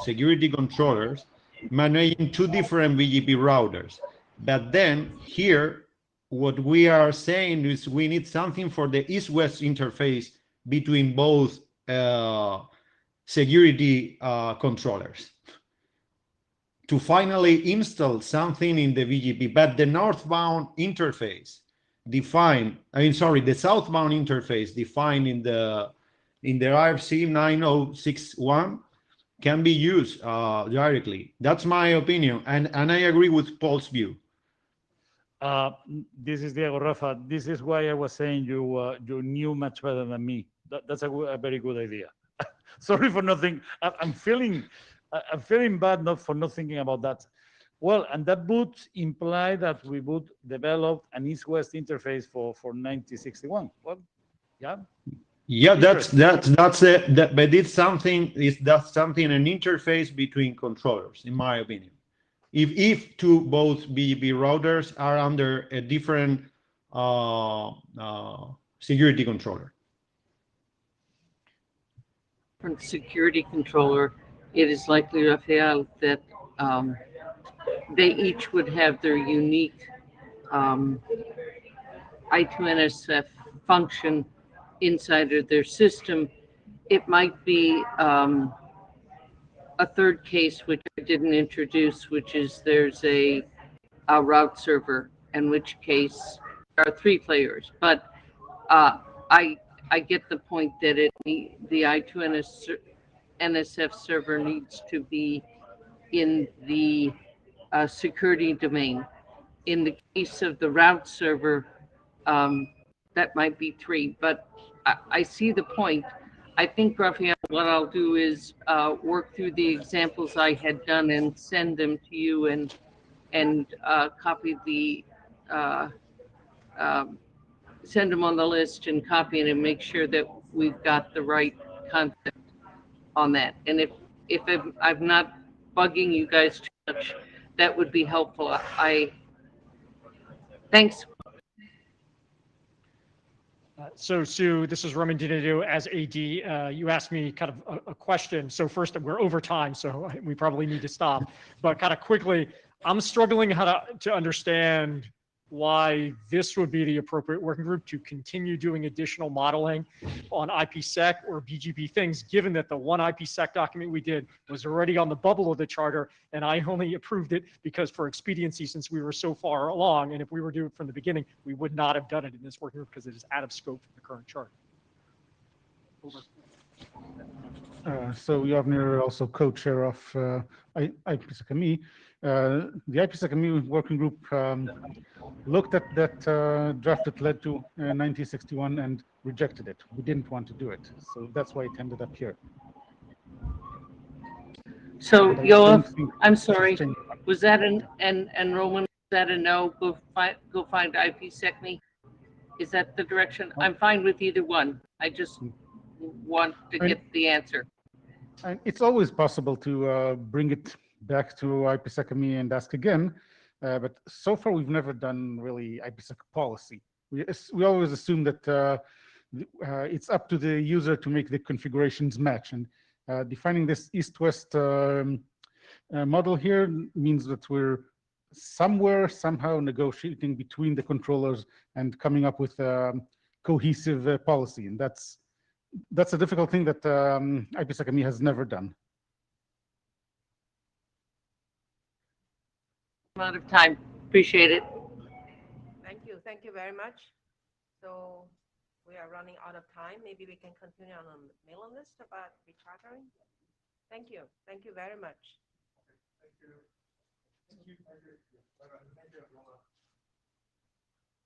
security controllers managing two different BGP routers. But then here, what we are saying is we need something for the east-west interface between both security controllers to finally install something in the BGP. But the northbound interface the southbound interface defined in the RFC 9061 can be used directly. That's my opinion, and I agree with Paul's view. This is Diego, Rafa. This is why I was saying you knew much better than me. That's a very good idea. Sorry for nothing. I'm feeling bad for not thinking about that. Well, and that would imply that we would develop an east-west interface for 9061. Well, yeah. Yeah, that's it. But it's something. That's something, an interface between controllers, in my opinion. If both BGP routers are under a different security controller. From security controller, it is likely, Rafael, that they each would have their unique I2NSF function inside of their system. It might be a third case, which I didn't introduce, which is there's a route server, in which case there are three players. But I get the point that the I2NSF server needs to be in the security domain. In the case of the route server, that might be three, but I see the point. I think, Rafael, what I'll do is work through the examples I had done and send them to you, and copy the send them on the list and copy it and make sure that we've got the right concept on that. And if I'm not bugging you guys too much, that would be helpful. Thanks. So Sue, this is Roman Dinado as AD. You asked me kind of a question. So first, we're over time, so we probably need to stop. But kind of quickly, I'm struggling to understand why this would be the appropriate working group to continue doing additional modeling on IPsec or BGP things, given that the one IPsec document we did was already on the bubble of the charter, and I only approved it because for expediency, since we were so far along, and if we were doing it from the beginning, we would not have done it in this working group because it is out of scope for the current charter. So Yavnir, also co-chair of IPsec-ME. The IPsec-ME working group looked at that draft that led to 1961 and rejected it. We didn't want to do it, so that's why it ended up here. So Yoav, I'm sorry, was that and Roman, was that a no? Go find IPsec-ME. Is that the direction? I'm fine with either one. I just want to get the answer. And it's always possible to bring it back to IPsec-ME and ask again, but so far we've never done really IPsec policy. we always assume that it's up to the user to make the configurations match. And defining this east-west model here means that we're somewhere, somehow negotiating between the controllers and coming up with a cohesive policy. And that's a difficult thing that IPsec-ME has never done. Amount of time. Appreciate it. Thank you very much. So we are running out of time. Maybe we can continue on the mailing list about rechartering. Thank you very much. Thank you. Thank you. Thank you.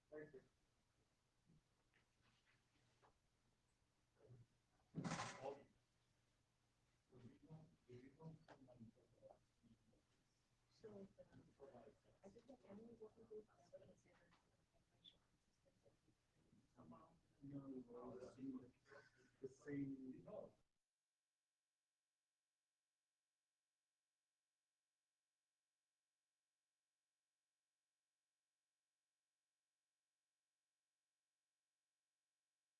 Thank you. Thank you.